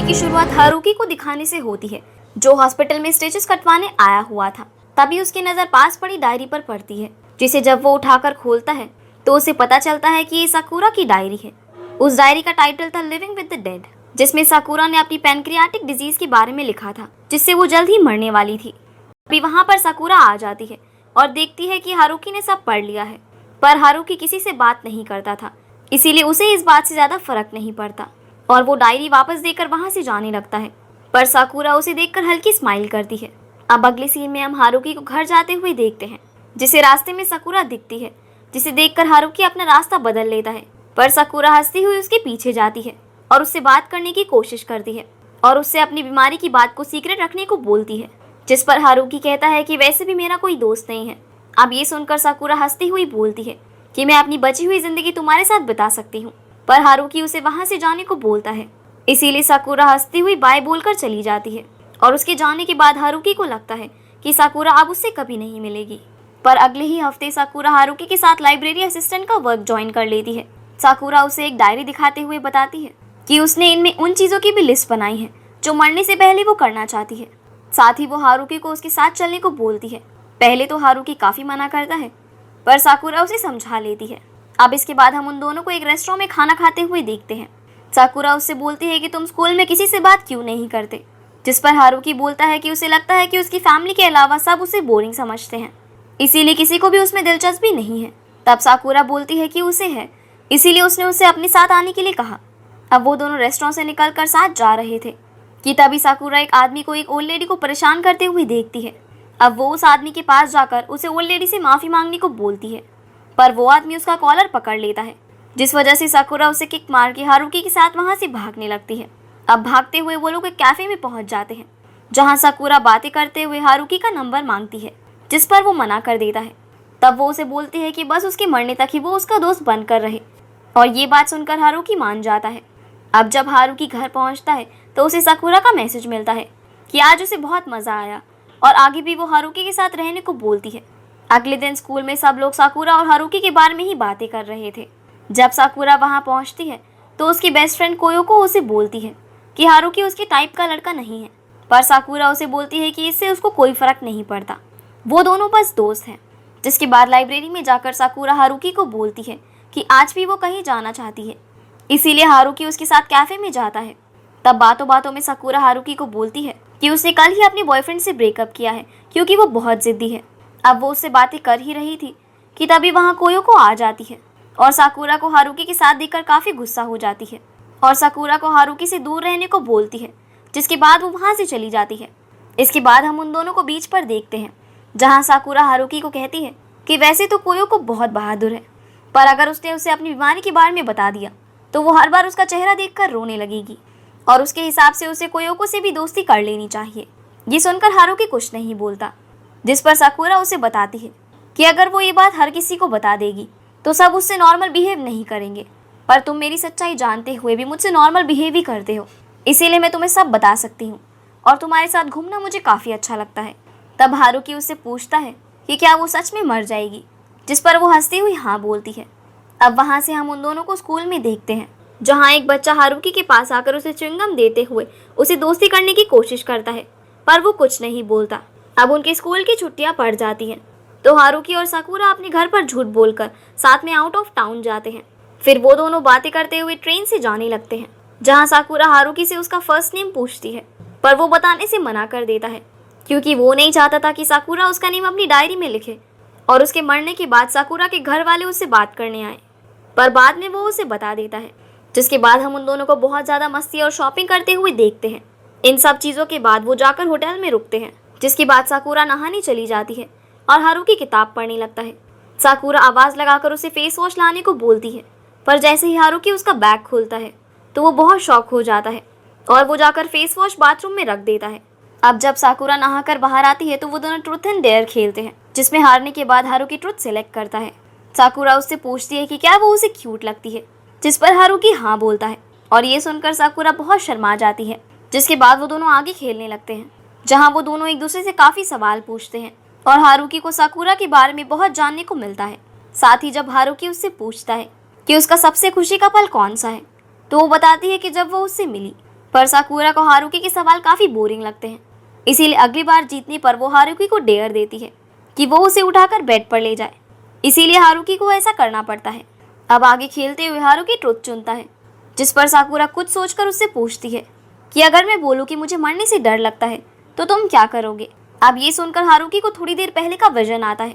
कहानी की शुरुआत हारुकी को दिखाने से होती है, जो हॉस्पिटल में स्टिचेस कटवाने आया हुआ था। तभी उसकी नजर पास पड़ी डायरी पर पड़ती है, जिसे जब वो उठाकर खोलता है तो उसे पता चलता है कि ये साकुरा की डायरी है। उस डायरी का टाइटल था लिविंग विद द डेड, जिसमें साकुरा ने अपनी पैनक्रियाटिक डिजीज के बारे में लिखा था, जिससे वो जल्द ही मरने वाली थी। अभी वहाँ पर साकुरा आ जाती है और देखती है कि हारुकी ने सब पढ़ लिया है, पर हारुकी किसी से बात नहीं करता था, इसीलिए उसे इस बात से ज्यादा फर्क नहीं पड़ता और वो डायरी वापस देकर वहाँ से जाने लगता है। पर साकुरा उसे देखकर हल्की स्माइल करती है। अब अगले सीन में हम हारुकी को घर जाते हुए देखते हैं, जिसे रास्ते में साकुरा दिखती है, जिसे देखकर हारुकी अपना रास्ता बदल लेता है। पर साकुरा हंसती हुई उसके पीछे जाती है और उससे बात करने की कोशिश करती है और उससे अपनी बीमारी की बात को सीक्रेट रखने को बोलती है, जिस पर हारुकी कहता है कि वैसे भी मेरा कोई दोस्त नहीं है। अब ये सुनकर साकुरा हंसती हुई बोलती है कि मैं अपनी बची हुई जिंदगी तुम्हारे साथ बिता सकती हूँ, पर हारुकी उसे वहाँ से जाने को बोलता है। इसीलिए साकुरा हंसती हुई बाय बोलकर चली जाती है और उसके जाने के बाद हारुकी को लगता है कि साकुरा अब उससे कभी नहीं मिलेगी। पर अगले ही हफ्ते साकुरा हारुकी के साथ लाइब्रेरी असिस्टेंट का वर्क ज्वाइन कर लेती है। साकुरा उसे एक डायरी दिखाते हुए बताती है कि उसने इनमें उन चीजों की भी लिस्ट बनाई है जो मरने से पहले वो करना चाहती है। साथ ही वो हारुकी को उसके साथ चलने को बोलती है। पहले तो हारुकी काफी मना करता है, पर साकुरा उसे समझा लेती है। अब इसके बाद हम उन दोनों को एक रेस्टोरेंट में खाना खाते हुए देखते हैं। साकुरा उससे बोलती है कि तुम स्कूल में किसी से बात क्यों नहीं करते, जिस पर हारुकी बोलता है कि उसे लगता है कि उसकी फैमिली के अलावा सब उसे बोरिंग समझते हैं, इसीलिए किसी को भी उसमें दिलचस्पी नहीं है। तब साकुरा बोलती है कि उसे है, इसीलिए उसने उसे अपने साथ आने के लिए कहा। अब वो दोनों रेस्टोरेंट से निकलकर साथ जा रहे थे कि तभी साकुरा एक आदमी को एक ओल्ड लेडी को परेशान करते हुए देखती है। अब वो उस आदमी के पास जाकर उसे ओल्ड लेडी से माफी मांगने को बोलती है, पर वो आदमी उसका कॉलर पकड़ लेता है, जिस वजह से साकुरा उसे किक मार के हारुकी के साथ वहां से भागने लगती है। अब भागते हुए वो लोग एक कैफे में पहुंच जाते हैं, जहां साकुरा बातें करते हुए हारुकी का नंबर मांगती है, जिस पर वो मना कर देता है। तब वो उसे बोलती है कि बस उसके मरने तक ही वो उसका दोस्त बनकर रहे, और ये बात सुनकर हारुकी मान जाता है। अब जब हारुकी घर पहुंचता है तो उसे साकुरा का मैसेज मिलता है कि आज उसे बहुत मजा आया और आगे भी वो हारुकी के साथ रहने को बोलती है। अगले दिन स्कूल में सब लोग साकुरा और हारुकी के बारे में ही बातें कर रहे थे। जब साकुरा वहां पहुंचती है तो उसकी बेस्ट फ्रेंड कोयोको उसे बोलती है कि हारुकी उसके टाइप का लड़का नहीं है, पर साकुरा उसे बोलती है कि इससे उसको कोई फर्क नहीं पड़ता, वो दोनों बस दोस्त हैं। जिसके बाद लाइब्रेरी में जाकर साकुरा हारुकी को बोलती है कि आज भी वो कहीं जाना चाहती है, इसीलिए हारुकी उसके साथ कैफे में जाता है। तब बातों बातों में साकुरा हारुकी को बोलती है कि उसने कल ही अपने बॉयफ्रेंड से ब्रेकअप किया है क्योंकि वो बहुत जिद्दी है। अब वो उससे बातें कर ही रही थी कि तभी वहाँ कोयोको आ जाती है और साकुरा को हारुकी के साथ देखकर काफी गुस्सा हो जाती है और साकुरा को हारुकी से दूर रहने को बोलती है, जिसके बाद वो वहाँ से चली जाती है। इसके बाद हम उन दोनों को बीच पर देखते हैं, जहाँ साकुरा हारुकी को कहती है कि वैसे तो कोयोको बहुत बहादुर है, पर अगर उसने उसे अपनी बीमारी के बारे में बता दिया तो वो हर बार उसका चेहरा देखकर रोने लगेगी और उसके हिसाब से उसे कोयोको से भी दोस्ती कर लेनी चाहिए। ये सुनकर हारुकी कुछ नहीं बोलता, जिस पर साकुरा उसे बताती है कि अगर वो ये बात हर किसी को बता देगी तो सब उससे नॉर्मल बिहेव नहीं करेंगे, पर तुम मेरी सच्चाई जानते हुए भी मुझसे नॉर्मल बिहेव ही करते हो, इसीलिए मैं तुम्हें सब बता सकती हूँ और तुम्हारे साथ घूमना मुझे काफ़ी अच्छा लगता है। तब हारुकी उससे पूछता है कि क्या वो सच में मर जाएगी, जिस पर वो हंसती हुई हाँ बोलती है। अब वहाँ से हम उन दोनों को स्कूल में देखते हैं, जहाँ एक बच्चा हारुकी के पास आकर उसे च्युइंगम देते हुए उसे दोस्ती करने की कोशिश करता है, पर वो कुछ नहीं बोलता। अब उनके स्कूल की छुट्टियां पड़ जाती हैं, तो हारुकी और साकुरा अपने घर पर झूठ बोलकर साथ में आउट ऑफ टाउन जाते हैं। फिर वो दोनों बातें करते हुए ट्रेन से जाने लगते हैं, जहाँ साकुरा हारुकी से उसका फर्स्ट नेम पूछती है, पर वो बताने से मना कर देता है क्योंकि वो नहीं चाहता था कि साकुरा उसका नेम अपनी डायरी में लिखे और उसके मरने के बाद साकुरा के घर वाले उससे बात करने आए, पर बाद में वो उसे बता देता है। जिसके बाद हम उन दोनों को बहुत ज़्यादा मस्ती और शॉपिंग करते हुए देखते हैं। इन सब चीज़ों के बाद वो जाकर होटल में रुकते हैं, जिसके बाद साकुरा नहाने चली जाती है और हारुकी किताब पढ़ने लगता है। साकुरा आवाज़ लगाकर उसे फेस वॉश लाने को बोलती है, पर जैसे ही हारुकी उसका बैग खोलता है तो वो बहुत शॉक हो जाता है और वो जाकर फेस वॉश बाथरूम में रख देता है। अब जब साकुरा नहाकर बाहर आती है तो वो दोनों ट्रूथ एंड डेयर खेलते हैं, जिसमें हारने के बाद हारुकी ट्रूथ सेलेक्ट करता है। साकुरा उससे पूछती है कि क्या वो उसे क्यूट लगती है, जिस पर हारुकी हाँ बोलता है और ये सुनकर साकुरा बहुत शर्मा जाती है। जिसके बाद वो दोनों आगे खेलने लगते हैं, जहाँ वो दोनों एक दूसरे से काफ़ी सवाल पूछते हैं और हारुकी को साकुरा के बारे में बहुत जानने को मिलता है। साथ ही जब हारुकी उससे पूछता है कि उसका सबसे खुशी का पल कौन सा है, तो वो बताती है कि जब वो उससे मिली, पर साकुरा को हारुकी के सवाल काफी बोरिंग लगते हैं। इसीलिए अगली बार जीतने पर वो हारुकी को डेयर देती है कि वो उसे उठाकर बेड पर ले जाए। इसीलिए हारुकी को ऐसा करना पड़ता है। अब आगे खेलते हुए हारुकी ट्रुथ चुनता है, जिस पर साकुरा कुछ सोचकर उससे पूछती है कि अगर मैं बोलूं कि मुझे मरने से डर लगता है तो तुम क्या करोगे। अब ये सुनकर हारुकी को थोड़ी देर पहले का विजन आता है,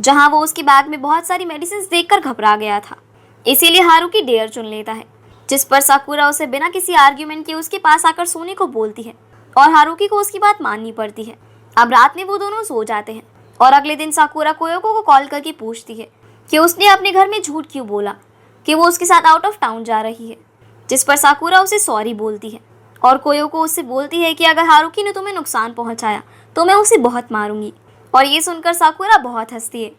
जहां वो उसकी बैग में बहुत सारी मेडिसिन देखकर घबरा गया था। इसीलिए हारुकी डेयर चुन लेता है, जिस पर साकुरा उसे बिना किसी आर्ग्यूमेंट के उसके पास आकर सोने को बोलती है और हारुकी को उसकी बात माननी पड़ती है। अब रात में वो दोनों सो जाते हैं और अगले दिन साकुरा कोयोको को कॉल करके पूछती है कि उसने अपने घर में झूठ क्यों बोला कि वो उसके साथ आउट ऑफ टाउन जा रही है, जिस पर साकुरा उसे सॉरी बोलती है और कोयोको उससे बोलती है कि अगर हारुकी ने तुम्हें नुकसान पहुंचाया तो मैं उसे बहुत मारूंगी। और ये सुनकर साकुरा बहुत हंसती है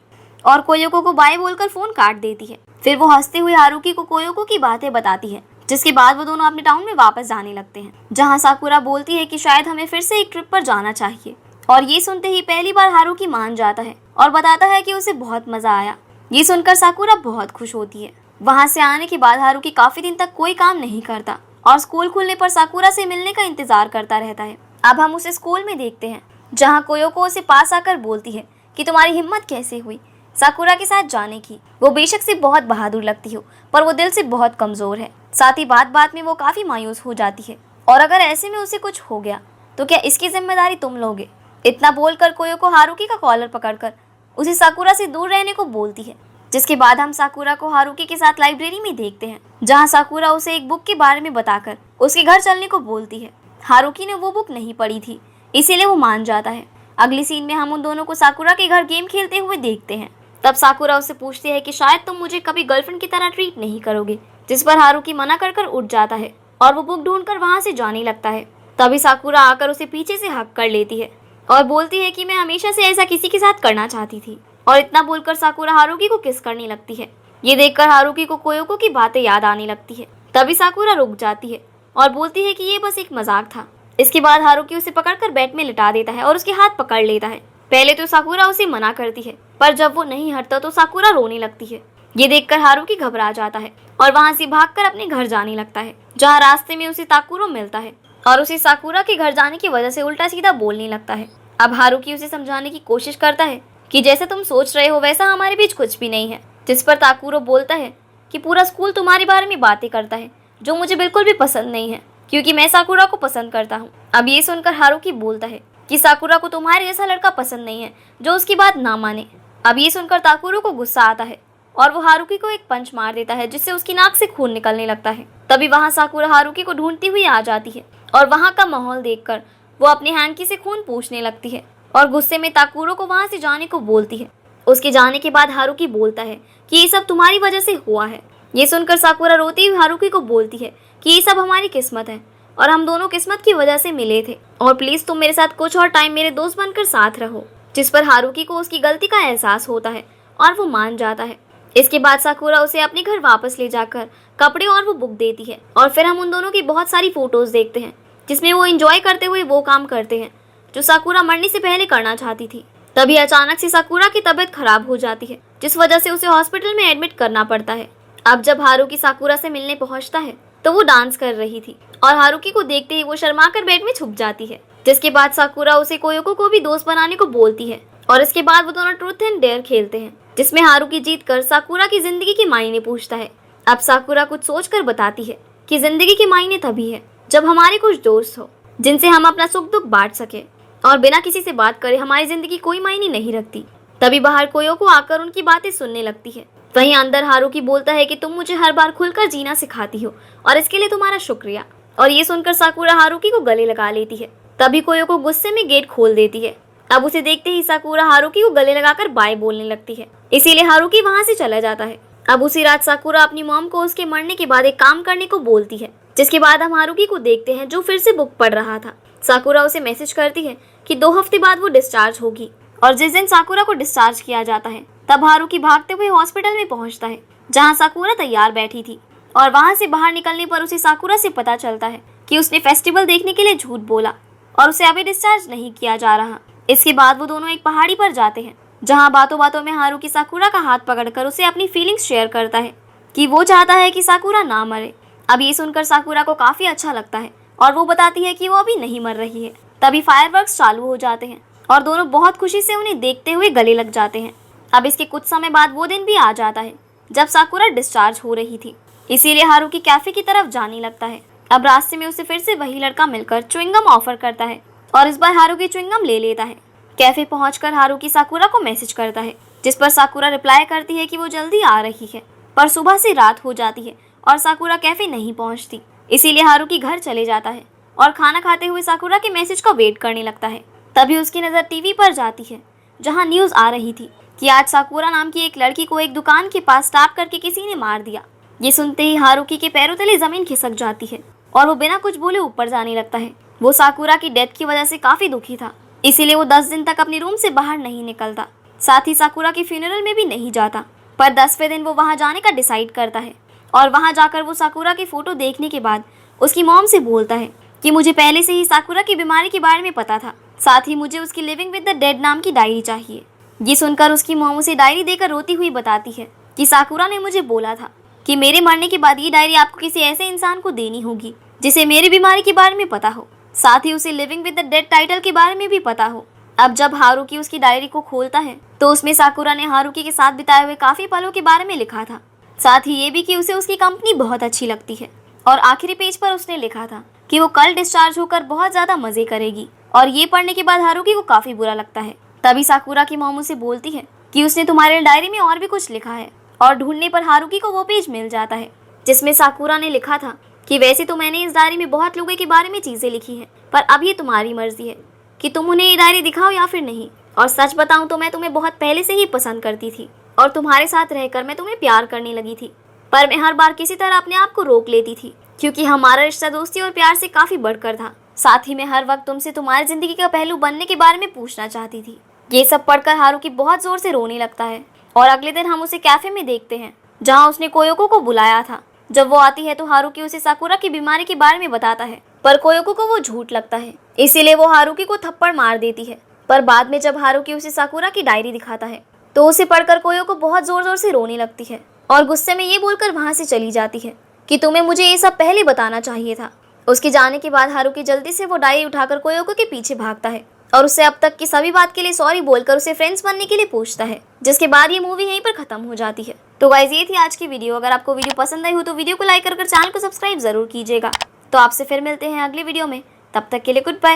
और कोयोको को बाय बोलकर फोन काट देती है। फिर वो हंसते हुए हारुकी को कोयोको की बातें बताती है, जिसके बाद वो दोनों अपने टाउन में वापस जाने लगते हैं, जहाँ साकुरा बोलती है कि शायद हमें फिर से एक ट्रिप पर जाना चाहिए। और ये सुनते ही पहली बार हारुकी मान जाता है और बताता है कि उसे बहुत मजा आया। ये सुनकर साकुरा बहुत खुश होती है। वहाँ से आने के बाद हारुकी काफी दिन तक कोई काम नहीं करता और स्कूल खुलने पर साकुरा से मिलने का इंतजार करता रहता है। अब हम उसे स्कूल में देखते हैं, जहाँ कोयोको उसे पास आकर बोलती है कि तुम्हारी हिम्मत कैसे हुई साकुरा के साथ जाने की। वो बेशक से बहुत बहादुर लगती हो, पर वो दिल से बहुत कमजोर है। साथ ही बात बात में वो काफी मायूस हो जाती है और अगर ऐसे में उसे कुछ हो गया तो क्या इसकी जिम्मेदारी तुम लोगे। इतना बोलकर कोयोको हारुकी का कॉलर पकड़कर उसे साकुरा से दूर रहने को बोलती है। जिसके बाद हम साकुरा को हारुकी के साथ लाइब्रेरी में देखते हैं, जहाँ साकुरा उसे एक बुक के बारे में बताकर उसके घर चलने को बोलती है। हारुकी ने वो बुक नहीं पढ़ी थी, इसीलिए वो मान जाता है। अगली सीन में हम उन दोनों को साकुरा के घर गेम खेलते हुए देखते हैं। तब साकुरा उससे पूछती है कि शायद तुम मुझे कभी गर्लफ्रेंड की तरह ट्रीट नहीं करोगे, जिस पर हारुकी मना कर उठ जाता है और वो बुक ढूंढकर वहाँ से जाने लगता है। तभी साकुरा आकर उसे पीछे से हक कर लेती है और बोलती है कि मैं हमेशा से ऐसा किसी के साथ करना चाहती थी। और इतना बोलकर साकुरा हारुकी को किस करने लगती है। ये देखकर हारुकी को कोयोको की बातें याद आने लगती है। तभी साकुरा रुक जाती है और बोलती है कि ये बस एक मजाक था। इसके बाद हारुकी उसे पकड़कर बेड में लिटा देता है और उसके हाथ पकड़ लेता है। पहले तो साकुरा उसे मना करती है, पर जब वो नहीं हटता तो साकुरा रोने लगती है। ये देखकर हारुकी घबरा जाता है और वहाँ से भागकर अपने घर जाने लगता है, जहाँ रास्ते में उसे ताकुरो मिलता है और उसे साकुरा के घर जाने की वजह से उल्टा सीधा बोलने लगता है। अब हारुकी उसे समझाने की कोशिश करता है कि जैसे तुम सोच रहे हो वैसा हमारे बीच कुछ भी नहीं है, जिस पर ताकुरो बोलता है कि पूरा स्कूल तुम्हारे बारे में बातें करता है, जो मुझे बिल्कुल भी पसंद नहीं है, क्योंकि मैं साकुरा को पसंद करता हूँ। अब ये सुनकर हारुकी बोलता है कि साकुरा को तुम्हारे जैसा लड़का पसंद नहीं है जो उसकी बात ना माने। अब ये सुनकर ताकुरो को गुस्सा आता है और वो हारुकी को एक पंच मार देता है, जिससे उसकी नाक से खून निकलने लगता है। तभी वहाँ साकुरा हारुकी को ढूंढती हुई आ जाती है और वहाँ का माहौल देखकर वो अपने हैंकी से खून पूछने लगती है और गुस्से में ताकुरो को वहाँ से जाने को बोलती है। उसके जाने के बाद हारुकी बोलता है कि ये सब तुम्हारी वजह से हुआ है। ये सुनकर साकुरा रोती हुई हारुकी को बोलती है कि ये सब हमारी किस्मत है और हम दोनों किस्मत की वजह से मिले थे और प्लीज तुम मेरे साथ कुछ और टाइम मेरे दोस्त बनकर साथ रहो। जिस पर हारुकी को उसकी गलती का एहसास होता है और वो मान जाता है। इसके बाद साकुरा उसे अपने घर वापस ले जाकर कपड़े और वो बुक देती है और फिर हम उन दोनों की बहुत सारी फोटोज देखते हैं, जिसमें वो एंजॉय करते हुए वो काम करते हैं जो साकुरा मरने से पहले करना चाहती थी। तभी अचानक से साकुरा की तबीयत खराब हो जाती है, जिस वजह से उसे हॉस्पिटल में एडमिट करना पड़ता है। अब जब हारुकी साकुरा से मिलने पहुंचता है तो वो डांस कर रही थी और हारुकी को देखते ही वो शर्माकर बेड में छुप जाती है। जिसके बाद साकुरा उसे कोयोको को भी दोस्त बनाने को बोलती है और इसके बाद वो दोनों ट्रूथ एंड डेयर खेलते हैं, जिसमें हारुकी जीतकर साकुरा की जिंदगी के मायने पूछता है। अब साकुरा कुछ सोचकर बताती है कि जिंदगी के मायने तभी है जब हमारे कुछ दोस्त हो जिनसे हम अपना सुख दुख बांट सके, और बिना किसी से बात करे हमारी जिंदगी कोई मायने नहीं रखती। तभी बाहर कोयोको आकर उनकी बातें सुनने लगती है। वहीं अंदर हारुकी बोलता है कि तुम मुझे हर बार खुलकर जीना सिखाती हो और इसके लिए तुम्हारा शुक्रिया। और ये सुनकर साकुरा हारुकी को गले लगा लेती है। तभी कोयोको गुस्से में गेट खोल देती है। अब उसे देखते ही साकुरा हारुकी को गले लगाकर बाय बोलने लगती है, इसीलिए हारुकी वहाँ से चला जाता है। अब उसी रात साकुरा अपनी मॉम को उसके मरने के बाद एक काम करने को बोलती है, जिसके बाद हम हारुकी को देखते हैं जो फिर से बुक पढ़ रहा था। साकुरा उसे मैसेज करती है कि 2 हफ्ते बाद वो डिस्चार्ज होगी और जिस दिन साकुरा को डिस्चार्ज किया जाता है तब हारुकी भागते हुए हॉस्पिटल में पहुंचता है, जहां साकुरा तैयार बैठी थी। और वहां से बाहर निकलने पर उसे साकुरा से पता चलता है कि उसने फेस्टिवल देखने के लिए झूठ बोला और उसे अभी डिस्चार्ज नहीं किया जा रहा। इसके बाद वो दोनों एक पहाड़ी पर जाते हैं, जहाँ बातों बातों में हारुकी साकुरा का हाथ पकड़कर उसे अपनी फीलिंग्स शेयर करता है कि वो चाहता है कि साकुरा ना मरे। अब ये सुनकर साकुरा को काफी अच्छा लगता है और वो बताती है कि वो अभी नहीं मर रही है। तभी फायरवर्क्स चालू हो जाते हैं और दोनों बहुत खुशी से उन्हें देखते हुए गले लग जाते हैं। अब इसके कुछ समय बाद वो दिन भी आ जाता है जब साकुरा डिस्चार्ज हो रही थी, इसीलिए हारुकी कैफे की तरफ जाने लगता है। अब रास्ते में उसे फिर से वही लड़का मिलकर च्युइंगम ऑफर करता है और इस बार हारुकी च्युइंगम ले लेता है। कैफे पहुंचकर हारुकी साकुरा को मैसेज करता है, जिस पर साकुरा रिप्लाई करती है कि वो जल्दी आ रही है। पर सुबह से रात हो जाती है और साकुरा कैफे नहीं पहुंचती, इसीलिए हारुकी घर चले जाता है और खाना खाते हुए साकुरा के मैसेज का वेट करने लगता है। तभी उसकी नज़र टीवी पर जाती है, जहां न्यूज़ आ रही थी कि आज साकुरा नाम की एक लड़की को एक दुकान के पास स्टॉप करके किसी ने मार दिया। ये सुनते ही हारुकी के पैरों तले जमीन खिसक जाती है और वो बिना कुछ बोले ऊपर जाने लगता है। वो साकुरा की डेथ की वजह से काफी दुखी था, इसीलिए वो 10 दिन तक अपनी रूम से बाहर नहीं निकलता, साथ ही साकुरा की फ्यूनरल में भी नहीं जाता। पर 10वें दिन वो वहां जाने का डिसाइड करता है और वहां जाकर वो साकुरा की फोटो देखने के बाद उसकी मॉम से बोलता है कि मुझे पहले से ही साकुरा की बीमारी के बारे में पता था, साथ ही मुझे उसकी लिविंग विद द डेड नाम की डायरी चाहिए। ये सुनकर उसकी मॉम उसे डायरी देकर रोती हुई बताती है कि साकुरा ने मुझे बोला था कि मेरे मरने के बाद ये डायरी आपको किसी ऐसे इंसान को देनी होगी जिसे मेरी बीमारी के बारे में पता हो, साथ ही उसे living with the dead title के बारे में भी पता हो। अब जब हारुकी उसकी डायरी को खोलता है तो उसमें साकुरा ने हारुकी के साथ बिताए हुए काफी पलों के बारे में लिखा था, साथ ही ये भी कि उसे उसकी कंपनी बहुत अच्छी लगती है। और आखिरी पेज पर उसने लिखा था कि वो कल डिस्चार्ज होकर बहुत ज्यादा मजे करेगी। और ये पढ़ने के बाद हारुकी को काफी बुरा लगता है। तभी साकुरा की मॉम उसे बोलती है कि उसने तुम्हारे डायरी में और भी कुछ लिखा है, और ढूंढने पर हारुकी को वो पेज मिल जाता है जिसमें साकुरा ने लिखा था कि वैसे तो मैंने इस डायरी में बहुत लोगों के बारे में चीजें लिखी हैं, पर अब ये तुम्हारी मर्जी है कि तुम उन्हें ये डायरी दिखाओ या फिर नहीं। और सच बताऊं तो मैं तुम्हें बहुत पहले से ही पसंद करती थी और तुम्हारे साथ रहकर मैं तुम्हें प्यार करने लगी थी, पर मैं हर बार किसी तरह अपने आप को रोक लेती थी क्योंकि हमारा रिश्ता दोस्ती और प्यार से काफी बढ़कर था। साथ ही मैं हर वक्त तुमसे तुम्हारी जिंदगी का पहलू बनने के बारे में पूछना चाहती थी। ये सब पढ़कर हारुकी बहुत जोर से रोने लगता है और अगले दिन हम उसे कैफे में देखते हैं जहाँ उसने कोयोको को बुलाया था। जब वो आती है तो हारुकी उसे साकुरा की बीमारी के बारे में बताता है, पर कोयोको को वो झूठ लगता है, इसीलिए वो हारुकी को थप्पड़ मार देती है। पर बाद में जब हारुकी उसे साकुरा की डायरी दिखाता है तो उसे पढ़कर कोयोको बहुत जोर जोर से रोने लगती है और गुस्से में ये बोलकर वहां से चली जाती है कि तुम्हें मुझे ये सब पहले बताना चाहिए था। उसके जाने के बाद हारुकी जल्दी से वो डायरी उठाकर कोयोको के पीछे भागता है और उससे अब तक की सभी बात के लिए सॉरी बोलकर उसे फ्रेंड्स बनने के लिए पूछता है, जिसके बाद ये मूवी यहीं पर खत्म हो जाती है। तो गाइस ये थी आज की वीडियो। अगर आपको वीडियो पसंद आई हो तो वीडियो को लाइक कर चैनल को सब्सक्राइब जरूर कीजिएगा। तो आपसे फिर मिलते हैं अगले वीडियो में, तब तक के लिए गुड बाय।